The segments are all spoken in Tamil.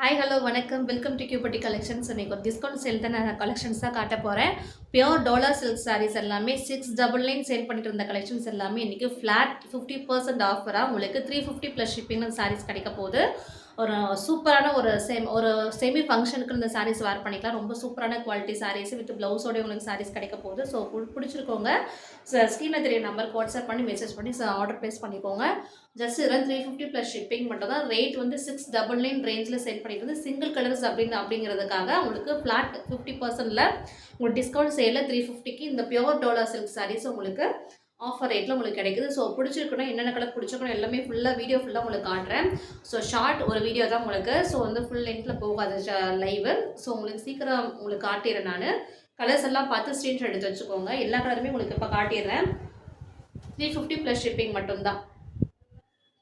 ஹாய் ஹலோ வணக்கம் வெல்கம் டு கியூபட்டி கலெக்ஷன்ஸ். இன்றைக்கி ஒரு டிஸ்கவுண்ட் சேல் தான் நான் கலெக்ஷன்ஸ் தான் காட்ட போகிறேன். பியோர் டோலா சில்க் சாரீஸ் எல்லாமே 699 சேல் பண்ணிட்டு இருந்த கலெக்ஷன்ஸ் எல்லாமே இன்றைக்கி ஃப்ளாட் 50% ஆஃபராக உங்களுக்கு 350 ப்ளஸ் ஷிப்பிங் சாரீஸ் கிடைக்க போகுது. ஒரு சூப்பரான ஒரு செமி ஃபங்க்ஷனுக்கு இந்த சாரீஸ் வேர் பண்ணிக்கலாம். ரொம்ப சூப்பரான குவாலிட்டி சாரீஸ் வித் ப்ளவுஸோடய உங்களுக்கு சாரீஸ் கிடைக்க போகுது. ஸோ பிடிச்சிருக்கோங்க ஸ்க்ரீனில் தெரிய நம்பருக்கு வாட்ஸ்அப் பண்ணி மெசேஜ் பண்ணி ஆர்டர் ப்ளேஸ் பண்ணிக்கோங்க. ஜஸ்ட் இதெல்லாம் 350 ப்ளஸ் ஷிப்பிங் மட்டும் தான். ரேட் வந்து 699 ரேஞ்சில் செல் பண்ணிட்டு வந்து சிங்கிள் கலர்ஸ் அப்படிங்கிறதுக்காக உங்களுக்கு ஃப்ளாட் 50%ல் உங்களுக்கு டிஸ்கவுண்ட் சேலில் 350க்கு இந்த பியோர் டோலா சில்க் சாரீஸ் உங்களுக்கு ஆஃபர் ரேட்டில் உங்களுக்கு கிடைக்குது. ஸோ பிடிச்சிருக்குன்னா என்னென்ன கலர் பிடிச்சிருக்கணும் எல்லாமே ஃபுல்லாக வீடியோ ஃபுல்லாக உங்களுக்கு காட்டுறேன். ஸோ ஷார்ட் ஒரு வீடியோ தான் உங்களுக்கு. ஸோ வந்து ஃபுல் லென்த்தில் போகாது லைவு. ஸோ உங்களுக்கு சீக்கிரம் உங்களுக்கு காட்டிடுறேன். நான் கலர்ஸ் எல்லாம் பார்த்து ஸ்க்ரீன்ஷாட் எடுத்து வச்சுக்கோங்க. எல்லா கலருமே உங்களுக்கு இப்போ காட்டிடுறேன். 350 ப்ளஸ் ஷிப்பிங் மட்டும்தான்.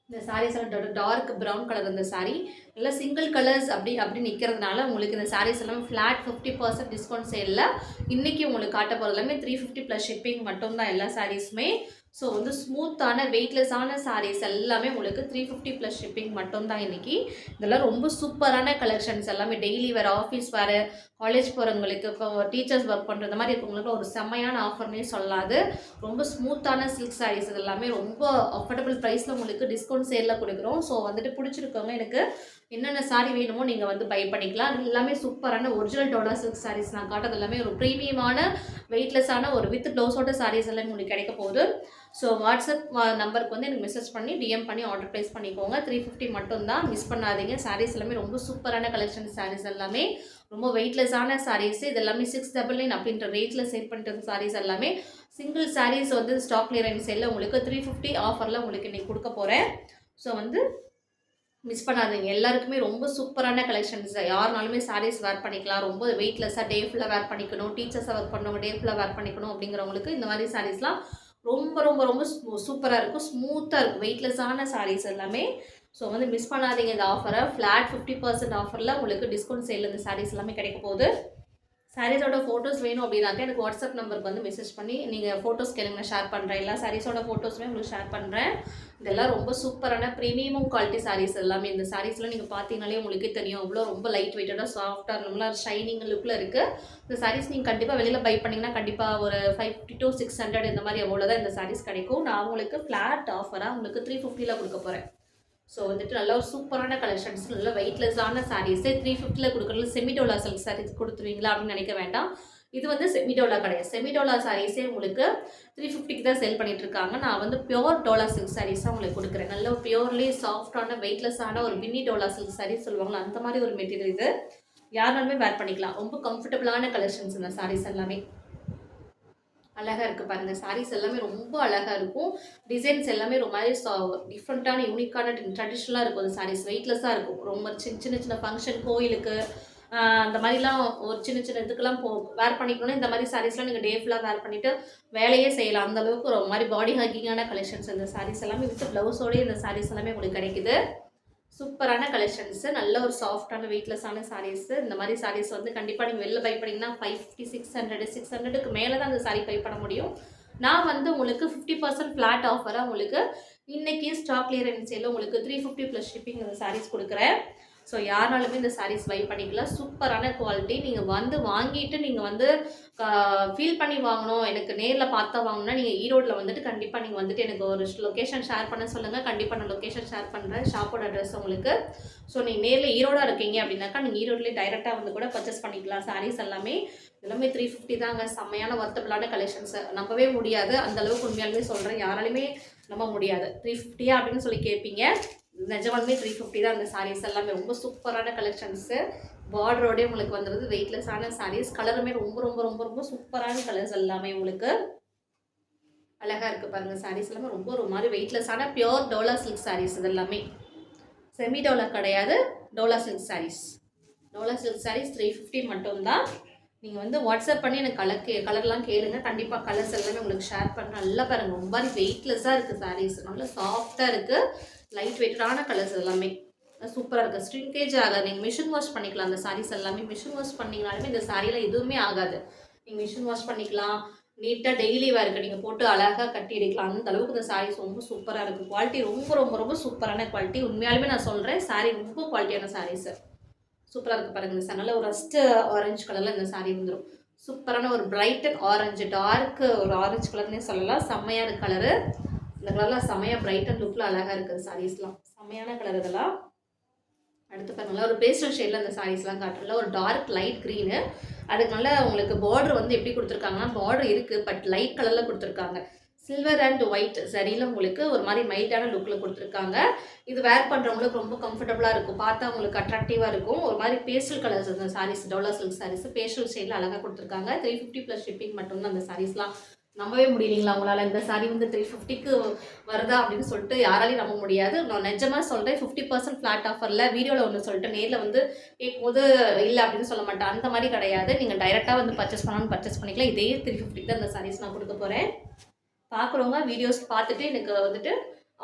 இந்த சாரீஸ் எல்லாம் டார்க் ப்ரௌன் கலர் இந்த சாரீ எல்லாம் சிங்கிள் கலர்ஸ் அப்படி நிற்கிறதுனால உங்களுக்கு இந்த சாரீஸ் எல்லாமே ஃப்ளாட் 50% டிஸ்கவுண்ட் சேலில் இன்றைக்கி உங்களுக்கு காட்ட போகிறது எல்லாமே 350 ப்ளஸ் ஷிப்பிங் மட்டும்தான் எல்லா சாரீஸுமே. ஸோ வந்து ஸ்மூத்தான வெயிட்லெஸ்ஸான சாரீஸ் எல்லாமே உங்களுக்கு 350 ப்ளஸ் ஷிப்பிங் மட்டும்தான் இன்றைக்கி. இதெல்லாம் ரொம்ப சூப்பரான கலெக்ஷன்ஸ் எல்லாமே டெய்லி வேறு ஆஃபீஸ் வேறு காலேஜ் போகிறவங்களுக்கு இப்போ டீச்சர்ஸ் ஒர்க் பண்ணுறது மாதிரி இருக்கவங்களுக்கு ஒரு செம்மையான ஆஃபர்னே சொல்லாது. ரொம்ப ஸ்மூத்தான சில்க் சாரீஸ் இது எல்லாமே ரொம்ப அஃபோர்டபுள் ப்ரைஸில் உங்களுக்கு டிஸ்கவுண்ட் சேலில் கொடுக்குறோம். ஸோ வந்துட்டு பிடிச்சிருக்கவங்க எனக்கு என்னென்ன சாரீ வேணுமோ நீங்கள் வந்து பை பண்ணிக்கலாம். எல்லாமே சூப்பரான ஒரிஜினல் டோலா சில்க் சாரீஸ் நான் காட்டுறது எல்லாமே ஒரு ப்ரீமியமான வெயிட்லெஸ்ஸான ஒரு வித் ப்ளவுஸோட சாரீஸ் எல்லாமே உங்களுக்கு கிடைக்க போகுது. ஸோ வாட்ஸ்அப் நம்பருக்கு வந்து எனக்கு மெசேஜ் பண்ணி டிஎம் பண்ணி ஆர்டர் ப்ளேஸ் பண்ணிக்கோங்க. 350 மட்டும்தான், மிஸ் பண்ணாதீங்க. சாரீஸ் எல்லாமே ரொம்ப சூப்பரான கலெக்ஷன் சாரீஸ் எல்லாமே ரொம்ப வெயிட்லெஸ்ஸான சாரீஸ். இது எல்லாமே 699 அப்படின்ற ரேட்டில் சேல் பண்ணிட்டு இருந்த சாரீஸ் எல்லாமே சிங்கிள் சாரீஸ் வந்து ஸ்டாக் கிளியரன்ஸ் சேலில் உங்களுக்கு 350 ஆஃபரில் உங்களுக்கு இன்றைக்கி கொடுக்க போகிறேன். ஸோ வந்து மிஸ் பண்ணாதீங்க. எல்லாருக்குமே ரொம்ப சூப்பரான கலெக்ஷன்ஸ். யாருனாலுமே சாரீஸ் வேர் பண்ணிக்கலாம். ரொம்ப வெயிட்லெஸ்ஸாக டே ஃபுல்லாக வேர் பண்ணிக்கணும், டீச்சர்ஸாக ஒர்க் பண்ணவங்க டே ஃபுல்லாக வேர் பண்ணிக்கணும் அப்படிங்கிறவங்களுக்கு இந்த மாதிரி சாரீஸ்லாம் ரொம்ப ரொம்ப ரொம்ப சூப்பராக இருக்கும், ஸ்மூத்தாக இருக்கும், வெயிட்லெஸ்ஸான சாரீஸ் எல்லாமே. ஸோ வந்து மிஸ் பண்ணாதீங்க இந்த ஆஃபரை. ஃப்ளாட் 50% ஆஃபரில் உங்களுக்கு டிஸ்கவுண்ட் சேலில் இந்த சாரீஸ் எல்லாமே கிடைக்க போகுது. சாரீஸோட ஃபோட்டோஸ் வேணும் அப்படின்னாக்கா எனக்கு வாட்ஸ்அப் நம்பருக்கு வந்து மெசேஜ் பண்ணி நீங்கள் ஃபோட்டோஸ் கேளுங்க, ஷேர் பண்ணுறேன். எல்லா சாரீஸோட ஃபோட்டோஸுமே உங்களுக்கு ஷேர் பண்ணுறேன். இதெல்லாம் ரொம்ப சூப்பரான ப்ரீமியம் குவாலிட்டி சாரீஸ் எல்லாமே. இந்த சாரீஸ்லாம் நீங்கள் பார்த்தீங்கனாலே உங்களுக்கே தெரியும் அவ்வளோ ரொம்ப லைட் வெயிட்டடாக சாஃப்டாக நம்மளாம் ஷைனிங் லுக்கில் இருக்குது. இந்த சாரீஸ் நீங்கள் கண்டிப்பாக வெளியில் பை பண்ணிங்கன்னா கண்டிப்பாக ஒரு 550 to 600 இந்த மாதிரி எவ்வளோ தான் இந்த சாரீஸ் கிடைக்கும். நான் உங்களுக்கு ஃப்ளாட் ஆஃபராக உங்களுக்கு 350ல் கொடுக்க போகிறேன். ஸோ வந்துட்டு நல்லா ஒரு சூப்பரான கலெக்ஷன்ஸ், நல்ல வெயிட்லெஸ்ஸான சாரீஸே 350ல் கொடுக்குறது. செமிடோலா சில்க் சாரீஸ் கொடுத்துருவீங்களா அப்படின்னு நினைக்க வேண்டாம். இது வந்து செமிடோலா கிடையாது. செமிடோலா சாரீஸே உங்களுக்கு 350க்கு தான் சேல் பண்ணிட்டு இருக்காங்க. நான் வந்து பியோர் டோலா சில்க் சாரீஸாக உங்களுக்கு கொடுக்குறேன். நல்ல பியோர்லி சாஃப்டான வெயிட்லெஸ்ஸான ஒரு பின்னி டோலா சில்க் சாரீஸ் சொல்லுவாங்களா அந்த மாதிரி ஒரு மெட்டீரியல். இது யாருனாலுமே வேர் பண்ணிக்கலாம். ரொம்ப கம்ஃபர்டபுளான கலெக்ஷன்ஸ் இந்த சாரீஸ் எல்லாமே. அழகாக இருக்குது பாருங்கள். சாரீஸ் எல்லாமே ரொம்ப அழகாக இருக்கும். டிசைன்ஸ் எல்லாமே ரொம்ப மாதிரி டிஃப்ரெண்ட்டான யூனிக்கான ட்ரெடிஷ்னலாக இருக்கும். அந்த சாரீஸ் வெயிட்லெஸ்ஸாக இருக்கும். ரொம்ப சின்ன சின்ன ஃபங்க்ஷன், கோயிலுக்கு அந்த மாதிரிலாம் ஒரு சின்ன சின்ன இதுக்கெல்லாம் வேர் பண்ணிக்கணும்னா இந்த மாதிரி சாரீஸ்லாம் நீங்கள் டே ஃபுல்லாக வேர் பண்ணிவிட்டு வேலையே செய்யலாம். அந்தளவுக்கு ஒரு மாதிரி பாடி ஹக்கிங்கான கலெக்ஷன்ஸ் இந்த சாரீஸ் எல்லாமே வித் ப்ளவுஸோடய இந்த சாரீஸ் எல்லாமே உங்களுக்கு கிடைக்குது. சூப்பரான கலெக்ஷன்ஸு, நல்ல ஒரு சாஃப்டான வெயிட்லெஸ்ஸான சாரீஸு. இந்த மாதிரி சாரீஸ் வந்து கண்டிப்பாக நீங்கள் வெளில பை பண்ணிங்கன்னா 550 600க்கு மேலே தான் அந்த சாரீ பை பண்ண முடியும். நான் வந்து உங்களுக்கு 50% ஃப்ளாட் ஆஃபராக உங்களுக்கு இன்றைக்கி ஸ்டாக் கிளியரன்ஸ் சேலில் உங்களுக்கு 350 ப்ளஸ் ஷிப்பிங் இந்த சாரீஸ் கொடுக்குறேன். ஸோ யாருனாலுமே இந்த சாரீஸ் பை பண்ணிக்கலாம். சூப்பரான குவாலிட்டி. நீங்கள் வந்து வாங்கிட்டு நீங்கள் வந்து ஃபீல் பண்ணி வாங்கணும், எனக்கு நேரில் பார்த்தா வாங்கணும்னா நீங்கள் ஈரோடில் வந்துட்டு கண்டிப்பாக நீங்கள் வந்துட்டு எனக்கு ஒரு லொக்கேஷன் ஷேர் பண்ண சொல்லுங்கள். கண்டிப்பாக நான் லொக்கேஷன் ஷேர் பண்ணுறேன், ஷாப்போட அட்ரஸ் உங்களுக்கு. ஸோ நீங்கள் நேரில் ஈரோடாக இருக்கீங்க அப்படின்னாக்கா நீங்கள் ஈரோட்லேயே டைரெக்டாக வந்து கூட பர்ச்சேஸ் பண்ணிக்கலாம். சாரீஸ் எல்லாமே 350 தாங்க. செம்மையான வர்த்தபிளான கலெக்ஷன்ஸை நம்பவே முடியாது. அந்தளவுக்கு உண்மையாலுமே சொல்கிறேன், யாராலுமே நம்ப முடியாது. 350 அப்படின்னு சொல்லி கேட்பீங்க, நிஜமாலுமே 350 தான். அந்த சாரீஸ் எல்லாமே ரொம்ப சூப்பரான கலெக்ஷன்ஸு. பார்டரோடே உங்களுக்கு வந்துடுது. வெயிட்லெஸ்ஸான சாரீஸ். கலருமே ரொம்ப ரொம்ப ரொம்ப ரொம்ப சூப்பரான கலர்ஸ் எல்லாமே உங்களுக்கு அழகாக இருக்குது பாருங்கள். சாரீஸ் எல்லாமே ரொம்ப ஒரு மாதிரி வெயிட்லெஸ்ஸான பியோர் டோலா சில்க் சாரீஸ். இது எல்லாமே செமி டோலா கிடையாது, டோலா சில்க் சாரீஸ். டோலா சில்க் சாரீஸ் 350 மட்டும்தான். நீங்கள் வந்து வாட்ஸ்அப் பண்ணி எனக்கு கலர்லாம் கேளுங்க. கண்டிப்பாக கலர்ஸ் எல்லாமே உங்களுக்கு ஷேர் பண்ணுறேன். நல்லா பாருங்கள், ரொம்ப மாதிரி வெயிட்லெஸ்ஸாக இருக்குது சாரீஸ். நல்லா சாஃப்டாக இருக்குது, லைட் வெயிட்டடான கலர்ஸ் எல்லாமே சூப்பராக இருக்குது. ஸ்ட்ரிங்கேஜ் ஆகாது. நீங்கள் மிஷின் வாஷ் பண்ணிக்கலாம். அந்த சாரீஸ் எல்லாமே மிஷின் வாஷ் பண்ணிங்கனாலுமே இந்த சாரியில் எதுவுமே ஆகாது. நீங்கள் மிஷின் வாஷ் பண்ணிக்கலாம். நீட்டாக டெய்லி வேருக்கு நீங்கள் போட்டு அழகாக கட்டி எடுக்கலாம். அந்த அளவுக்கு இந்த சாரீஸ் ரொம்ப சூப்பராக இருக்குது. குவாலிட்டி ரொம்ப ரொம்ப ரொம்ப சூப்பரான குவாலிட்டி. உண்மையாலுமே நான் சொல்கிறேன், சாரீ ரொம்ப குவாலிட்டியான சாரீஸு. சூப்பராக இருக்குது பாருங்கள் இந்த சாரி. நல்ல ஒரு ரஸ்ட்டு ஆரஞ்சு கலரில் இந்த சாரீ வந்துடும். சூப்பரான ஒரு பிரைட் அண்ட் ஆரஞ்சு, டார்க்கு ஒரு ஆரஞ்சு கலர்னே சொல்லலாம். செம்மையான கலரு. இந்த கலரில் செம்மையாக பிரைட் அண்ட் லுக்கில் அழகாக இருக்குது சாரீஸ்லாம். செம்மையான கலர் இதெல்லாம். அடுத்து பாருங்களா ஒரு பேஸ்டல் ஷேடில் அந்த சாரீஸ்லாம் காட்டுறல ஒரு டார்க் லைட் க்ரீனு. அதுக்கு நல்லா உங்களுக்கு பார்டர் வந்து எப்படி கொடுத்துருக்காங்கன்னா, பார்டர் இருக்குது பட் லைட் கலரில் கொடுத்துருக்காங்க. சில்வர் அண்ட் ஒயிட் சரியில் உங்களுக்கு ஒரு மாதிரி மைல்டான லுக்கில் கொடுத்துருக்காங்க. இது வேர் பண்ணுறவங்களுக்கு ரொம்ப கம்ஃபர்டபுளாக இருக்கும். பார்த்தா உங்களுக்கு அட்ராக்டிவாக இருக்கும். ஒரு மாதிரி பேஸ்டல் கலர்ஸ் இந்த சாரீஸ், டோலா சில்க் சாரீஸ் பேஸ்டல் ஷேடில் அழகாக கொடுத்துருக்காங்க. 350 ப்ளஸ் ஷிப்பிங் மட்டும்தான் அந்த சாரீஸ்லாம். நம்பவே முடியலைங்களா உங்களால்? இந்த சாரீ வந்து 350க்கு வருதா அப்படின்னு சொல்லிட்டு யாராலையும் நம்ப முடியாது. நான் நிஜமாக சொல்கிறேன், 50% ஃப்ளாட் ஆஃபரில் வீடியோவில் ஒன்று சொல்லிட்டு நேரில் வந்து கேட்கும்போது இல்லை அப்படின்னு சொல்ல மாட்டேன். அந்த மாதிரி கிடையாது. நீங்கள் டைரெக்டாக வந்து பர்ச்சேஸ் பண்ணாலும் பர்ச்சேஸ் பண்ணிக்கலாம். இதே 350க்கு தான் இந்த சாரீஸ் நான் கொடுக்க போகிறேன். பார்க்குறவங்க வீடியோஸ் பார்த்துட்டு எனக்கு வந்துட்டு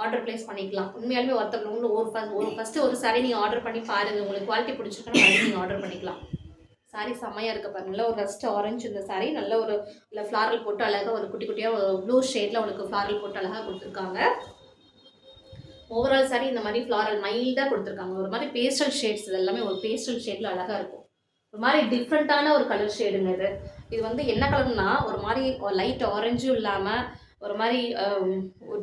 ஆர்டர் ப்ளேஸ் பண்ணிக்கலாம். உண்மையாலுமே ஒருத்தவங்க ஃபஸ்ட்டு ஒரு சாரீ நீங்கள் ஆர்டர் பண்ணி பாருங்கள். உங்களுக்கு குவாலிட்டி பிடிச்சிருக்கணும் அதை நீங்கள் ஆர்டர் பண்ணிக்கலாம். சாரீ செம்மையாக இருக்க பாருங்க. நல்ல ஒரு ரஸ்ட் ஆரஞ்சு இந்த சாரீ. நல்ல ஒரு இல்லை ஃப்ளாரல் போட்டு அழகாக ஒரு குட்டி குட்டியாக ஒரு ப்ளூ ஷேடில் உங்களுக்கு ஃப்ளாரல் போட்டு அழகாக கொடுத்துருக்காங்க. ஓவரால் சாரீ இந்த மாதிரி ஃப்ளாரல் மைல்டாக கொடுத்துருக்காங்க. ஒரு மாதிரி பேஸ்டல் ஷேட்ஸ், இது எல்லாமே ஒரு பேஸ்டல் ஷேடில் அழகாக இருக்கும். ஒரு மாதிரி டிஃப்ரெண்ட்டான ஒரு கலர் ஷேடுங்க இது. இது வந்து என்ன கலர்னா ஒரு மாதிரி லைட் ஆரஞ்சும் இல்லாமல் ஒரு மாதிரி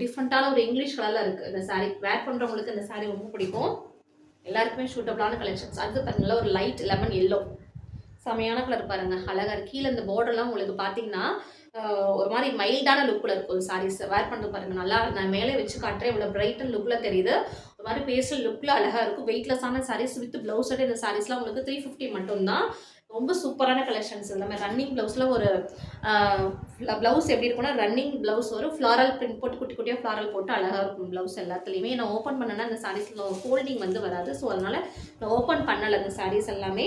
டிஃப்ரெண்ட்டான ஒரு இங்கிலீஷ் கலரில் இருக்குது இந்த சாரீ. வேர் பண்ணுறவங்களுக்கு இந்த சாரீ ரொம்ப பிடிக்கும். எல்லாருக்குமே சூட்டபிளான கலெக்ஷன்ஸ். அடுத்து பாருங்களா ஒரு லைட் லெமன் எல்லோ. செமையான கலர் பாருங்கள், அழகாக இருக்குது. கீழே இந்த பார்டர்லாம் உங்களுக்கு பார்த்தீங்கன்னா ஒரு மாதிரி மைல்டான லுக்கில் இருக்கும் ஒரு சாரீஸ். வேர் பண்ணி பாருங்கள், நல்லா நான் மேலே வச்சு காட்டுறேன். இவ்வளோ பிரைட் அண்ட் லுக்கில் தெரியுது. ஒரு மாதிரி பேஸ்டல் லுக்கில் அழகாக இருக்கும். வெயிட்லெஸ்ஸான சாரீஸ் வித் ப்ளவுஸோட இந்த சாரீஸ்லாம் உங்களுக்கு 350 மட்டும்தான். ரொம்ப சூப்பரான கலெக்ஷன்ஸ். எல்லாமே ரன்னிங் ப்ளவுஸில் ஒரு ப்ளவுஸ் எப்படி இருக்குன்னா ரன்னிங் ப்ளவுஸ் ஒரு ஃப்ளாரல் பிரிண்ட் போட்டு குட்டி குட்டியாக ஃப்ளாரல் போட்டு அழகாக இருக்கும் ப்ளவுஸ் எல்லாத்துலேயுமே. நான் ஓப்பன் பண்ணேன்னா இந்த சாரீஸில் ஃபோல்டிங் வந்து வராது. ஸோ அதனால் நான் ஓப்பன் பண்ணலை இந்த சாரீஸ் எல்லாமே.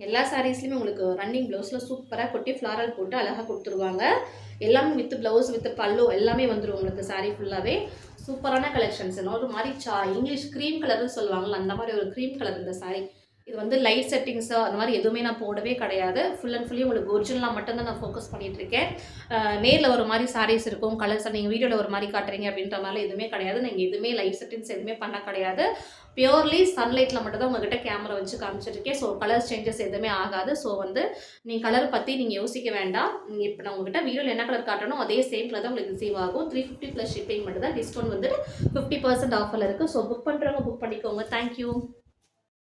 எல்லா சாரீஸ்லையுமே உங்களுக்கு ரன்னிங் ப்ளவுஸில் சூப்பராக கொட்டி ஃப்ளாரல் போட்டு அழகாக கொடுத்துருவாங்க. எல்லாமே வித் ப்ளவுஸ் வித் பல்லு எல்லாமே வந்துடும் உங்களுக்கு சாரீ ஃபுல்லாகவே. சூப்பரான கலெக்ஷன்ஸ். ஒரு மாதிரி இங்கிலீஷ் க்ரீம் கலர்னு சொல்லுவாங்கள்ல அந்த மாதிரி ஒரு க்ரீம் கலர் இந்த சாரீ. இது வந்து லைட் செட்டிங்ஸோ அந்த மாதிரி எதுவுமே நான் போடவே கிடையாது. ஃபுல் அண்ட் ஃபுல்லி உங்களுக்கு ஒரிஜினலாக மட்டும்தான் நான் ஃபோக்கஸ் பண்ணிகிட்ருக்கேன். நேரில் ஒரு மாதிரி சாரீஸ் இருக்கும், கலர்ஸ் நீங்கள் வீடியோவில் ஒரு மாதிரி காட்டுறீங்க அப்படின்ற மாதிரி எதுவுமே கிடையாது. நீங்கள் எதுவுமே லைட் செட்டிங்ஸ் எதுவுமே பண்ண கிடையாது. பியூர்லி சன்லைட்டில் மட்டும் தான் உங்கள்கிட்ட கேமரா வச்சு காமிச்சிருக்கேன். ஸோ கலர் சேஞ்சஸ் எதுவுமே ஆகாது. ஸோ வந்து நீங்கள் கலர் பற்றி நீங்கள் யோசிக்க வேண்டாம். நீங்கள் இப்போ நான் உங்கள்கிட்ட வீடியோவில் என்ன கலர் காட்டணும் அதே சேம் கலர் தான் உங்களுக்கு ரிசீவ் ஆகும். 350 ப்ளஸ் ஷிப்பிங் மட்டும் தான். டிஸ்கவுண்ட் வந்துட்டு 50% ஆஃபரில் இருக்குது. ஸோ புக் பண்ணுறவங்க புக் பண்ணிக்கோங்க. தேங்க்யூ.